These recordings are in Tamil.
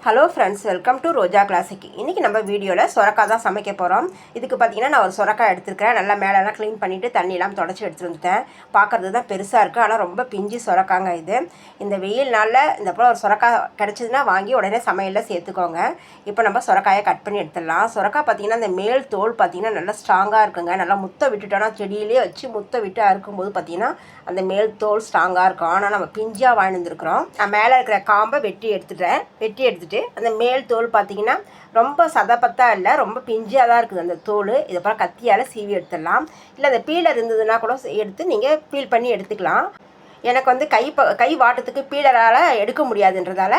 Hello friends, welcome to Roja classic. இன்றைக்கி நம்ம வீடியோவில் சொரக்காய் தான் சமைக்க போகிறோம். இதுக்கு பார்த்திங்கன்னா நான் ஒரு சொரக்காய் எடுத்துருக்கேன். நல்லா மேலெல்லாம் க்ளீன் பண்ணிவிட்டு தண்ணியெல்லாம் தொடச்சி எடுத்துகிட்டு வந்துட்டேன். பார்க்குறது தான் பெருசாக இருக்குது, ஆனால் ரொம்ப பிஞ்சு சொரக்காங்க இது. இந்த வெயில் நாளில் இந்த போல் ஒரு சொரக்காய் கிடச்சிதுன்னா வாங்கி உடனே சமையலில் சேர்த்துக்கோங்க. இப்போ நம்ம சொரக்காயை கட் பண்ணி எடுத்துடலாம். சொரக்காய் பார்த்திங்கன்னா இந்த மேல் தோல் பார்த்திங்கன்னா நல்லா ஸ்ட்ராங்காக இருக்குங்க. நல்லா முத்த விட்டுட்டோன்னா செடியிலே வச்சு முத்த விட்டு அறுக்கும்போது பார்த்திங்கன்னா அந்த மேல் தோல் ஸ்ட்ராங்காக இருக்கும். ஆனால் நம்ம பிஞ்சாக வாழ்ந்துருக்குறோம். நான் மேலே இருக்கிற காம்பை வெட்டி எடுத்துகிட்டு அந்த மேல் தோல் பார்த்திங்கன்னா ரொம்ப சதப்பத்தா இல்லை, ரொம்ப பிஞ்சாக தான் இருக்குது அந்த தோல். இதை போல் கத்தியால் சீவி எடுத்துடலாம். இல்லை அந்த பீலர் இருந்ததுன்னா கூட எடுத்து நீங்கள் பீல் பண்ணி எடுத்துக்கலாம். எனக்கு வந்து கை வாட்டத்துக்கு பீலரால் எடுக்க முடியாதுன்றதால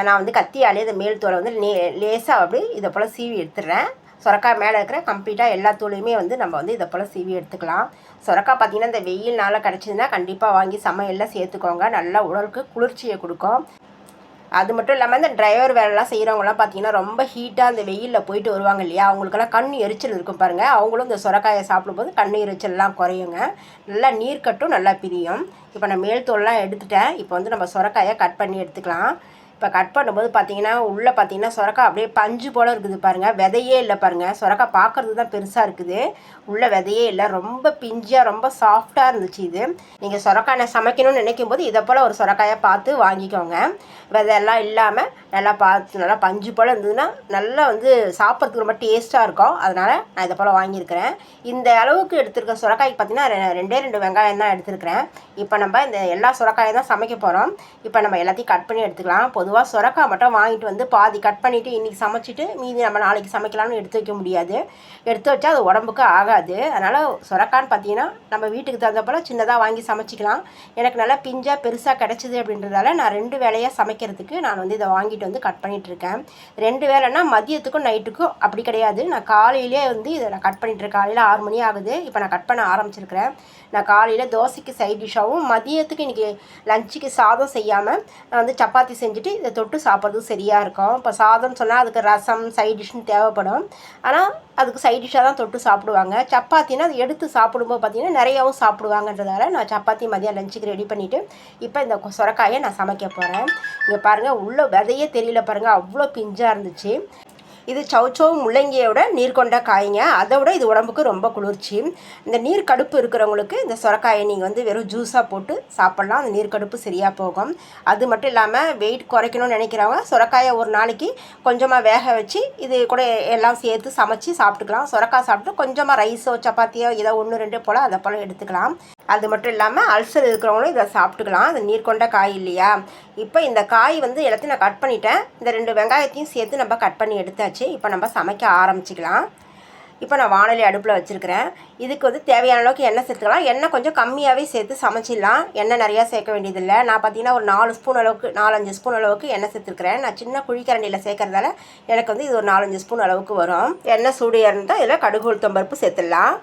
நான் வந்து கத்தியாலே இந்த மேல் தோலை வந்து லேசாக அப்படி இதை போல் சீவி எடுத்துடுறேன். சொரக்காய் மேலே இருக்கிற கம்ப்ளீட்டாக எல்லா தூளையுமே வந்து நம்ம வந்து இதை போல் சீவி எடுத்துக்கலாம். சொரக்காய் பார்த்திங்கன்னா இந்த வெயில் நாளில் கிடச்சிதுன்னா கண்டிப்பாக வாங்கி சமையலில் சேர்த்துக்கோங்க. நல்லா உடலுக்கு குளிர்ச்சியை கொடுக்கும். அது மட்டும் இல்லாமல் இந்த டிரைவர் வேலைலாம் செய்கிறவங்களாம் பார்த்திங்கன்னா ரொம்ப ஹீட்டாக அந்த வெயிலில் போயிட்டு வருவாங்க இல்லையா, அவங்களுக்கெல்லாம் கண் எரிச்சல் இருக்கும் பாருங்கள். அவங்களும் இந்த சொரக்காயை சாப்பிடும்போது கண் எரிச்சல்லாம் குறையுங்க. நல்லா நீர் கட்டும், நல்லா பிரியும். இப்போ நான் மேல் தோல்லாம் எடுத்துட்டேன். இப்போ வந்து நம்ம சொரக்காயை கட் பண்ணி எடுத்துக்கலாம். இப்போ கட் பண்ணும்போது பார்த்திங்கன்னா உள்ளே பார்த்திங்கன்னா சொரக்காய் அப்படியே பஞ்சு போல் இருக்குது பாருங்கள். விதையே இல்லை பாருங்கள். சொரக்காய் பார்க்குறது தான் பெருசாக இருக்குது, உள்ளே விதையே இல்லை. ரொம்ப பிஞ்சாக ரொம்ப சாஃப்டாக இருந்துச்சு இது. நீங்கள் சொரக்காயை சமைக்கணும்னு நினைக்கும் போது இதை போல் ஒரு சொரக்காயை பார்த்து வாங்கிக்கோங்க. விதையெல்லாம் இல்லாமல் நல்லா பஞ்சு போல் இருந்ததுன்னா நல்லா வந்து சாப்பிட்றதுக்கு ரொம்ப டேஸ்ட்டாக இருக்கும். அதனால் நான் இதை போல் வாங்கியிருக்கிறேன். இந்த அளவுக்கு எடுத்துருக்க சொரக்காய்க்கு பார்த்திங்கன்னா 2 வெங்காயம் தான் எடுத்துருக்கிறேன். இப்போ நம்ம இந்த எல்லா சொரக்காயும் தான் சமைக்க போகிறோம். இப்போ நம்ம எல்லாத்தையும் கட் பண்ணி எடுத்துக்கலாம். பொதுவாக சொரக்காய் மட்டும் வாங்கிட்டு வந்து பாதி கட் பண்ணிவிட்டு இன்றைக்கி சமைச்சிட்டு மீதி நம்ம நாளைக்கு சமைக்கலாம்னு எடுத்து வைக்க முடியாது. எடுத்து வச்சா அது உடம்புக்கு ஆகாது. அதனால் சொரக்கான்னு பார்த்தீங்கன்னா நம்ம வீட்டுக்கு தகுந்த போல் சின்னதாக வாங்கி சமைச்சிக்கலாம். எனக்கு நல்லா பிஞ்சாக பெருசாக கிடச்சிது அப்படின்றதால நான் 2 வேளையாக சமைக்கிறதுக்கு நான் வந்து இதை வாங்கிட்டு வந்து கட் பண்ணிகிட்ருக்கேன். 2 வேளைன்னா மதியத்துக்கும் நைட்டுக்கும் அப்படி கிடையாது. நான் காலையிலே வந்து இதை நான் கட் பண்ணிட்டுருக்கேன். காலையில் 6 மணி ஆகுது. இப்போ நான் கட் பண்ண ஆரம்பிச்சிருக்கிறேன். நான் காலையில் தோசைக்கு சைட் டிஷ்ஷாகவும் மதியத்துக்கு இன்றைக்கி லஞ்சுக்கு சாதம் செய்யாமல் நான் வந்து சப்பாத்தி செஞ்சுட்டு இதை தொட்டு சாப்பிட்றது சரியாக இருக்கும். இப்போ சாதம்னு சொன்னால் அதுக்கு ரசம் சைட் டிஷ்னு தேவைப்படும். ஆனால் அதுக்கு சைட் டிஷ்ஷாக தான் தொட்டு சாப்பிடுவாங்க. சப்பாத்தினா அது எடுத்து சாப்பிடும்போது பார்த்திங்கன்னா நிறையாவும் சாப்பிடுவாங்கன்றதால நான் சப்பாத்தி மதியம் லஞ்சுக்கு ரெடி பண்ணிவிட்டு இப்போ இந்த சொரக்காயை நான் சமைக்க போகிறேன். இங்கே பாருங்கள், உள்ள விதையே தெரியல பாருங்கள், அவ்வளோ பிஞ்சாக இருந்துச்சு. இது சௌச்சௌ முள்ளங்கியோட நீர் கொண்ட காய்ங்க. அதை விட இது உடம்புக்கு ரொம்ப குளிர்ச்சி. இந்த நீர் கடுப்பு இருக்கிறவங்களுக்கு இந்த சொரக்காயை நீங்கள் வந்து வெறும் ஜூஸாக போட்டு சாப்பிட்லாம். அந்த நீர் கடுப்பு சரியாக போகும். அது மட்டும் இல்லாமல் வெயிட் குறைக்கணும்னு நினைக்கிறவங்க சொரக்காயை ஒரு நாளைக்கு கொஞ்சமாக வேக வச்சு இது கூட எல்லாம் சேர்த்து சமைச்சு சாப்பிட்டுக்கலாம். சொரக்காய் சாப்பிட்டு கொஞ்சமாக ரைஸோ சப்பாத்தியோ ஏதோ 1 2 போல் அதை போல் எடுத்துக்கலாம். அது மட்டும் இல்லாமல் அல்சர் இருக்கிறவங்களும் இதை சாப்பிட்டுக்கலாம். அது நீர் கொண்ட காய் இல்லையா. இப்போ இந்த காய் வந்து எல்லாத்தையும் நான் கட் பண்ணிட்டேன். இந்த 2 வெங்காயத்தையும் சேர்த்து நம்ம கட் பண்ணி எடுத்தாச்சு. இப்போ நம்ம சமைக்க ஆரம்பிச்சிக்கலாம். இப்போ நான் வாணலி அடுப்பில் வச்சுருக்கிறேன். இதுக்கு வந்து தேவையான அளவுக்கு எண்ணெய் சேர்த்துக்கலாம். எண்ணெய் கொஞ்சம் கம்மியாகவே சேர்த்து சமைச்சிடலாம். எண்ணெய் நிறையா சேர்க்க வேண்டியதில்லை. நான் பார்த்திங்கன்னா ஒரு 4 ஸ்பூன் அளவுக்கு 4-5 ஸ்பூன் அளவுக்கு எண்ணெய் சேர்த்துருக்கிறேன். நான் சின்ன குழிக்கரண்டியில் சேர்க்கறதால எனக்கு வந்து இது ஒரு 4-5 ஸ்பூன் அளவுக்கு வரும். எண்ணெய் சூடு இருந்தால் இதில் கடுகு உளுத்தம் பருப்பு சேர்த்துடலாம்.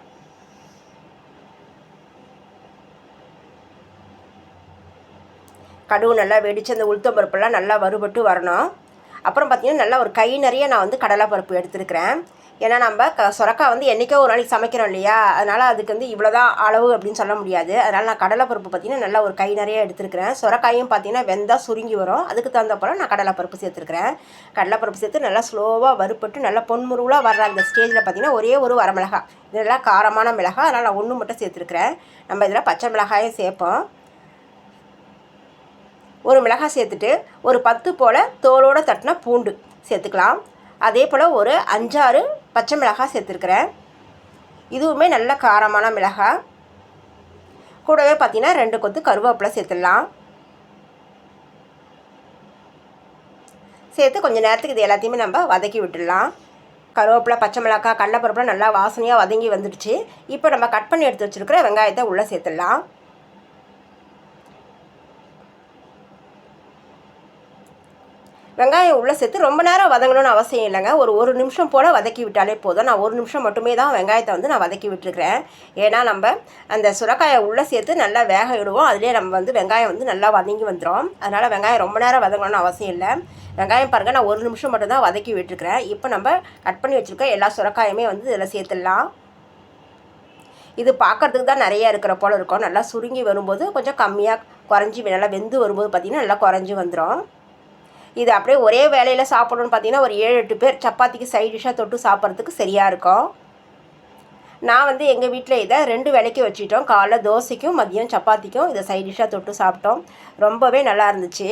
கடுகு நல்லா வெடித்து அந்த உளுத்தம் பருப்பெல்லாம் நல்லா வறுபட்டு வரணும். அப்புறம் பார்த்திங்கன்னா நல்லா ஒரு கை நிறைய நான் வந்து கடலைப்பருப்பு எடுத்துருக்கிறேன். ஏன்னா நம்ம சொரக்காய் வந்து என்றைக்கோ ஒரு நாளைக்கு சமைக்கிறோம் இல்லையா, அதனால் அதுக்கு வந்து இவ்வளோதான் அளவு அப்படின்னு சொல்ல முடியாது. அதனால் நான் கடலைப்பருப்பு பார்த்திங்கன்னா நல்லா ஒரு கை நிறைய எடுத்துருக்கிறேன். சொரக்காயும் பார்த்திங்கன்னா வெந்தால் சுருங்கி வரும். அதுக்கு தகுந்த போல் நான் கடலைப்பருப்பு சேர்த்துருக்கிறேன். கடலைப்பருப்பு சேர்த்து நல்லா ஸ்லோவாக வறுப்பட்டு நல்லா பொன்முருளாக வர்ற அந்த ஸ்டேஜில் பார்த்திங்கன்னா ஒரே ஒரு வரமிளகாய், இதெல்லாம் காரமான மிளகாய், அதனால் நான் 1 மட்டும் சேர்த்துருக்கிறேன். நம்ம இதில் பச்சை மிளகாயும் சேர்ப்போம். ஒரு மிளகாய் சேர்த்துட்டு ஒரு 10 போல் தோலோடு தட்டின பூண்டு சேர்த்துக்கலாம். அதே போல் ஒரு 5-6 பச்சை மிளகாய் சேர்த்துருக்குறேன். இதுவுமே நல்ல காரமான மிளகாய். கூடவே பார்த்திங்கன்னா 2 கொத்து கருவேப்பிலை சேர்த்துடலாம். சேர்த்து கொஞ்சம் நேரத்துக்கு இது எல்லாத்தையுமே நம்ம வதக்கி விட்டுடலாம். கருவேப்பிலை பச்சை மிளகாய் கடலைப்பருப்புலாம் நல்லா வாசனையாக வதங்கி வந்துடுச்சு. இப்போ நம்ம கட் பண்ணி எடுத்து வச்சுருக்கிற வெங்காயத்தை உள்ளே சேர்த்துடலாம். வெங்காயம் உள்ளே சேர்த்து ரொம்ப நேரம் வதங்கணும்னு அவசியம் இல்லைங்க. ஒரு நிமிஷம் போல் வதக்கி விட்டாலே போதும். நான் 1 நிமிஷம் மட்டுமே தான் வெங்காயத்தை வந்து நான் வதக்கி விட்டுருக்கிறேன். ஏன்னா நம்ம அந்த சுரைக்காயை உள்ளே சேர்த்து நல்லா வேக விடுவோம். அதிலே நம்ம வந்து வெங்காயம் வந்து நல்லா வதங்கி வந்துடும். அதனால் வெங்காயம் ரொம்ப நேரம் வதங்கணும்னு அவசியம் இல்லை. வெங்காயம் பாருங்கள், நான் 1 நிமிஷம் மட்டும் தான் வதக்கி விட்டுருக்கிறேன். இப்போ நம்ம கட் பண்ணி வச்சுருக்க எல்லா சுரைக்காயுமே வந்து இதில் சேர்த்துடலாம். இது பார்க்குறதுக்கு தான் நிறையா இருக்கிற போல் இருக்கும். நல்லா சுருங்கி வரும்போது கொஞ்சம் கம்மியாக குறைஞ்சி நல்லா வெந்து வரும்போது பார்த்திங்கன்னா நல்லா குறைஞ்சி வந்துடும். இது அப்படியே ஒரே வேலையில் சாப்பிடணுன்னு பார்த்திங்கன்னா ஒரு 7-8 பேர் சப்பாத்திக்கு சைட் டிஷ்ஷாக தொட்டு சாப்பிட்றதுக்கு சரியாக இருக்கும். நான் வந்து எங்கள் வீட்டில் இதை 2 வேளைக்கு வச்சுட்டோம். காலைல தோசைக்கும் மதியம் சப்பாத்திக்கும் இதை சைட் டிஷ்ஷாக தொட்டு சாப்பிட்டோம். ரொம்பவே நல்லா இருந்துச்சு.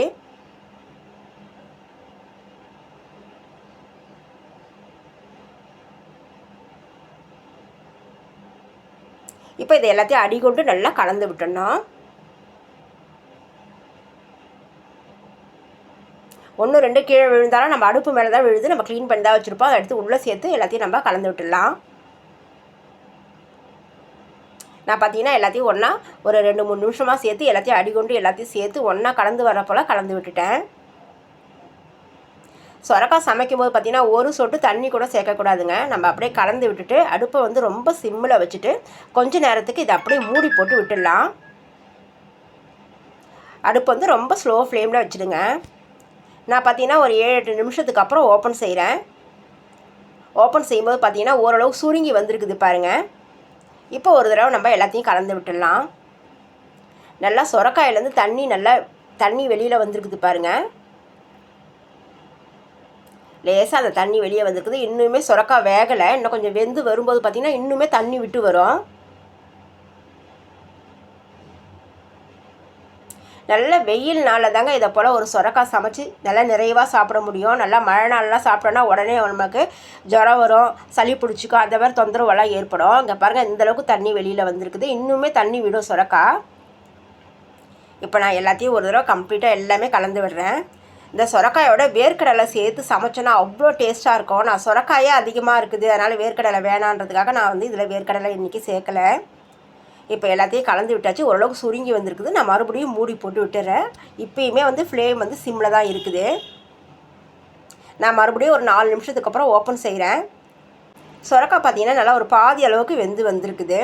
இப்போ இதை எல்லாத்தையும் அடிகொண்டு நல்லா கலந்து விட்டுடணும். 1-2 கீழே விழுந்தாலும் நம்ம அடுப்பு மேலே தான் விழுது, நம்ம க்ளீன் பண்ணி தான் வச்சுருப்போம். அதை எடுத்து உள்ளே சேர்த்து எல்லாத்தையும் நம்ம கலந்து விட்டுடலாம். நான் பார்த்தீங்கன்னா எல்லாத்தையும் ஒன்றா ஒரு 2-3 நிமிஷமாக சேர்த்து எல்லாத்தையும் அடிகொண்டு எல்லாத்தையும் சேர்த்து ஒன்றா கலந்து வர போல் கலந்து விட்டுட்டேன். சொரக்காய் சமைக்கும் போது பார்த்திங்கன்னா ஒரு சொட்டு தண்ணி கூட சேர்க்கக்கூடாதுங்க. நம்ம அப்படியே கலந்து விட்டுட்டு அடுப்பை வந்து ரொம்ப சிம்மில் வச்சுட்டு கொஞ்ச நேரத்துக்கு இதை அப்படியே மூடி போட்டு விட்டுடலாம். அடுப்பு வந்து ரொம்ப ஸ்லோ ஃப்ளேமில் வச்சுடுங்க. நான் பார்த்திங்கன்னா ஒரு 7-8 நிமிஷத்துக்கு அப்புறம் ஓப்பன் செய்கிறேன். ஓப்பன் செய்யும்போது பார்த்திங்கன்னா ஓரளவு சுருங்கி வந்திருக்குது பாருங்கள். இப்போ ஒரு தடவை நம்ம எல்லாத்தையும் கலந்து விட்டுடலாம். நல்லா சொரக்காயிலேருந்து தண்ணி வெளியில் வந்திருக்குது பாருங்கள். லேசாக அந்த தண்ணி வெளியே வந்துருக்குது. இன்னுமே சொரக்காய் வேகலை. இன்னும் கொஞ்சம் வெந்து வரும்போது பார்த்திங்கன்னா இன்னுமே தண்ணி விட்டு வரும். நல்ல வெயில் நாளில் தாங்க இதை போல் ஒரு சொரக்காய் சமைச்சு நல்லா நிறைவாக சாப்பிட முடியும். நல்லா மழை நாளெலாம் சாப்பிட்டோன்னா உடனே நமக்கு ஜுரம் வரும், சளி பிடிச்சிக்கும், அந்த மாதிரி தொந்தரவெல்லாம் ஏற்படும். இங்கே பாருங்கள் இந்தளவுக்கு தண்ணி வெளியில் வந்திருக்குது. இன்னுமே தண்ணி விடும் சொரக்காய். இப்போ நான் எல்லாத்தையும் ஒரு தடவை கம்ப்ளீட்டாக எல்லாமே கலந்து விடுறேன். இந்த சொரக்காயோட வேர்க்கடலை சேர்த்து சமைச்சோன்னா அவ்வளோ டேஸ்ட்டாக இருக்கும். நான் சொரக்காயே அதிகமாக இருக்குது, அதனால் வேர்க்கடலை வேணான்றதுக்காக நான் வந்து இதில் வேர்க்கடலை இன்றைக்கி சேர்க்கலை. இப்போ எல்லாத்தையும் கலந்து விட்டாச்சு. ஓரளவுக்கு சுருங்கி வந்திருக்குது. நான் மறுபடியும் மூடி போட்டு விட்டுறேன். இப்போயுமே வந்து ஃப்ளேம் வந்து சிம்மில் தான் இருக்குது. நான் மறுபடியும் ஒரு 4 நிமிஷத்துக்கு அப்புறம் ஓப்பன் செய்கிறேன். சொரக்காய் பார்த்திங்கன்னா நல்லா ஒரு பாதி அளவுக்கு வெந்து வந்திருக்குது.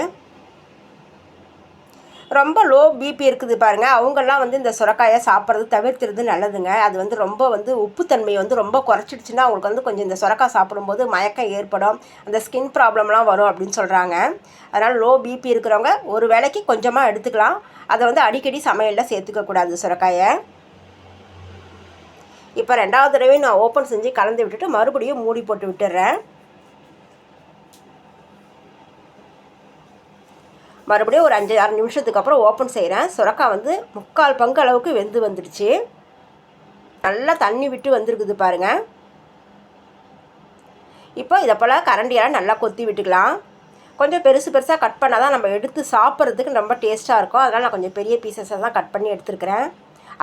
ரொம்ப லோ பிபி இருக்குது பாருங்கள், அவங்கெல்லாம் வந்து இந்த சுரக்காயை சாப்பிட்றது தவிர்த்துறது நல்லதுங்க. அது வந்து ரொம்ப வந்து உப்புத்தன்மையை வந்து ரொம்ப குறைச்சிடுச்சுன்னா அவங்களுக்கு வந்து கொஞ்சம் இந்த சுரக்காய் சாப்பிடும்போது மயக்கம் ஏற்படும், அந்த ஸ்கின் ப்ராப்ளம்லாம் வரும் அப்படின்னு சொல்கிறாங்க. அதனால் லோ பிபி இருக்கிறவங்க ஒரு வேளைக்கு கொஞ்சமாக எடுத்துக்கலாம். அதை வந்து அடிக்கடி சமையலில் சேர்த்துக்கக்கூடாது சுரக்காயை. இப்போ 2வது தடவை நான் ஓப்பன் செஞ்சு கலந்து விட்டுட்டு மறுபடியும் மூடி போட்டு விட்டுறேன். மறுபடியும் ஒரு 5-6 நிமிஷத்துக்கு அப்புறம் ஓப்பன் செய்கிறேன். சுரக்காய் வந்து 3/4 பங்கு அளவுக்கு வெந்து வந்துடுச்சு. நல்லா தண்ணி விட்டு வந்திருக்குது பாருங்கள். இப்போ இதை போல் கரண்டியால் நல்லா கொத்தி விட்டுக்கலாம். கொஞ்சம் பெருசாக கட் பண்ணால் தான் நம்ம எடுத்து சாப்பிட்றதுக்கு ரொம்ப டேஸ்ட்டாக இருக்கும். அதனால் நான் கொஞ்சம் பெரிய பீசஸாக தான் கட் பண்ணி எடுத்துருக்கிறேன்.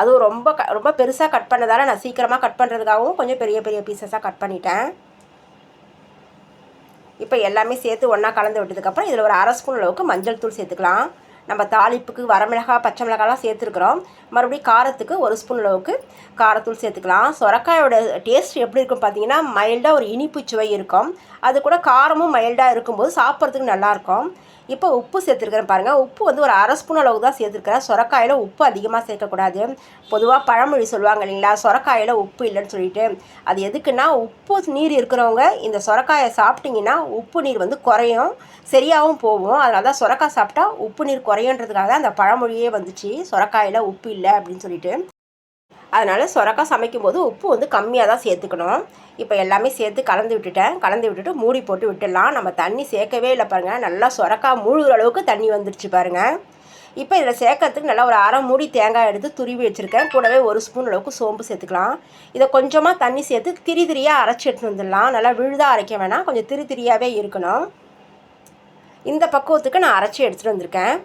அதுவும் ரொம்ப பெருசாக கட் பண்ணதால் நான் சீக்கிரமாக கட் பண்ணுறதுக்காகவும் கொஞ்சம் பெரிய பீசஸாக கட் பண்ணிட்டேன். இப்போ எல்லாமே சேர்த்து ஒன்றா கலந்து விட்டதுக்கப்புறம் இதில் ஒரு 1/2 ஸ்பூன் அளவுக்கு மஞ்சள் தூள் சேர்த்துக்கலாம். நம்ம தாளிப்புக்கு வரமிளகாய், பச்சை மிளகாலாம் சேர்த்துருக்குறோம். மறுபடியும் காரத்துக்கு 1 ஸ்பூன் அளவுக்கு காரத்தூள் சேர்த்துக்கலாம். சொரக்காயோட டேஸ்ட் எப்படி இருக்கும் பார்த்தீங்கன்னா, மைல்டாக ஒரு இனிப்பு சுவை இருக்கும். அது கூட காரமும் மைல்டாக இருக்கும்போது சாப்பிட்றதுக்கு நல்லாயிருக்கும். இப்போ உப்பு சேர்த்துருக்கிறேன் பாருங்கள். உப்பு வந்து ஒரு 1/2 ஸ்பூன் அளவுக்கு தான் சேர்த்துருக்கிறேன். சொரக்காயில் உப்பு அதிகமாக சேர்க்கக்கூடாது. பொதுவாக பழமொழி சொல்லுவாங்க இல்லைங்களா, சொரக்காயில் உப்பு இல்லைன்னு சொல்லிட்டு. அது எதுக்குன்னா, உப்பு நீர் இருக்கிறவங்க இந்த சொரக்காயை சாப்பிட்டிங்கன்னா உப்பு நீர் வந்து குறையும், சரியாகவும் போகும். அதனால தான் சொரக்காய் சாப்பிட்டா உப்பு நீர் குறையுன்றதுக்காக தான் அந்த பழமொழியே வந்துச்சு, சொரக்காயில் உப்பு இல்லை அப்படின்னு சொல்லிட்டு. அதனால் சொரக்காய் சமைக்கும்போது உப்பு வந்து கம்மியாக தான் சேர்த்துக்கணும். இப்போ எல்லாமே சேர்த்து கலந்து விட்டுட்டு மூடி போட்டு விட்டுடலாம். நம்ம தண்ணி சேர்க்கவே இல்லை பாருங்கள். நல்லா சொரக்காய் மூழ்கிற அளவுக்கு தண்ணி வந்துடுச்சு பாருங்கள். இப்போ இதில் சேர்க்கறதுக்கு நல்லா ஒரு 1/2 மூடி தேங்காய் எடுத்து துருவி வச்சுருக்கேன். கூடவே 1 ஸ்பூன் அளவுக்கு சோம்பு சேர்த்துக்கலாம். இதை கொஞ்சமாக தண்ணி சேர்த்து திரியாக அரைச்சி எடுத்துன்னு வந்துடலாம். நல்லா விழுதாக அரைக்க வேணாம், கொஞ்சம் திரியாகவே இருக்கணும். இந்த பக்குவத்துக்கு நான் அரைச்சி எடுத்துகிட்டு வந்திருக்கேன்.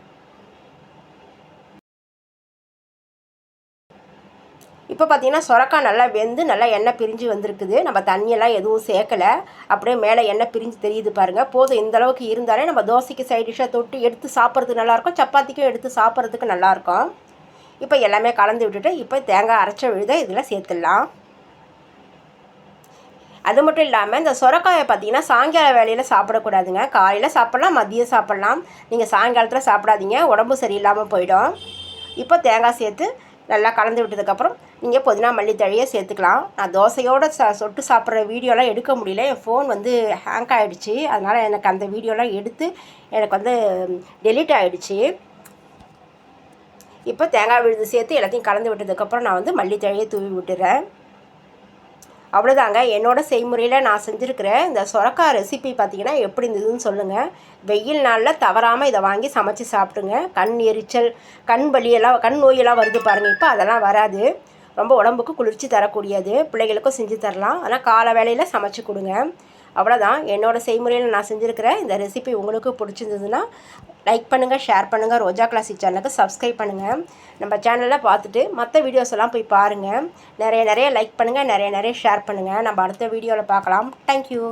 இப்போ பார்த்தீங்கன்னா சொரக்காய் நல்லா வெந்து நல்லா எண்ணெய் பிரிஞ்சு வந்திருக்குது. நம்ம தண்ணியெல்லாம் எதுவும் சேர்க்கலை, அப்படியே மேலே எண்ணெய் பிரிஞ்சு தெரியுது பாருங்கள். போதும், இந்தளவுக்கு இருந்தாலே நம்ம தோசைக்கு சைட் டிஷ்ஷாக தொட்டு எடுத்து சாப்பிட்றதுக்கு நல்லாயிருக்கும், சப்பாத்திக்கும் எடுத்து சாப்பிட்றதுக்கு நல்லாயிருக்கும். இப்போ எல்லாமே கலந்து விட்டுட்டு இப்போ தேங்காய் அரைச்ச விழுத இதில் சேர்த்துடலாம். அது மட்டும் இல்லாமல் இந்த சொரக்காயை பார்த்தீங்கன்னா சாயங்கால வேலையில் சாப்பிடக்கூடாதுங்க. காலையில் சாப்பிட்லாம், மதியம் சாப்பிட்லாம். நீங்கள் சாயங்காலத்தில் சாப்பிடாதீங்க, உடம்பு சரியில்லாமல் போயிடும். இப்போ தேங்காய் சேர்த்து நல்லா கலந்து விட்டதுக்கப்புறம் நீங்கள் புதினா மல்லித்தழையை சேர்த்துக்கலாம். நான் தோசையோடு சொட்டு சாப்பிட்ற வீடியோலாம் எடுக்க முடியல, என் ஃபோன் வந்து ஹேங்க் ஆகிடுச்சு. அதனால் எனக்கு அந்த வீடியோலாம் எடுத்து எனக்கு வந்து டெலீட் ஆகிடுச்சு. இப்போ தேங்காய் விழுது சேர்த்து எல்லாத்தையும் கலந்து விட்டதுக்கப்புறம் நான் வந்து மல்லித்தழையை தூவி விட்டுறேன். அவ்வளோதாங்க. என்னோடய செய்முறையில் நான் செஞ்சுருக்கிற இந்த சொரக்காய் ரெசிபி பார்த்திங்கன்னா எப்படி இருந்ததுன்னு சொல்லுங்கள். வெயில் நாளில் தவறாமல் இதை வாங்கி சமைச்சு சாப்பிடுங்க. கண் எரிச்சல், கண் வலியெல்லாம், கண் நோயெல்லாம் வருது பாருங்கள், இப்போ அதெல்லாம் வராது. ரொம்ப உடம்புக்கு குளிர்ச்சி தரக்கூடியது. பிள்ளைகளுக்கும் செஞ்சு தரலாம். ஆனால் காலை வேளையில் சமைச்சு கொடுங்க. அவ்வளோதான். என்னோடய செய்முறையில் நான் செஞ்சுருக்கிற இந்த ரெசிபி உங்களுக்கு பிடிச்சிருந்ததுன்னா லைக் பண்ணுங்கள், ஷேர் பண்ணுங்கள். ரோஜா கிளாசிக் சேனலுக்கு சப்ஸ்கிரைப் பண்ணுங்கள். நம்ம சேனலில் பார்த்துட்டு மற்ற வீடியோஸ் எல்லாம் போய் பாருங்கள். நிறைய லைக் பண்ணுங்கள், நிறைய ஷேர் பண்ணுங்கள். நம்ம அடுத்த வீடியோவில் பார்க்கலாம். தேங்க்யூ.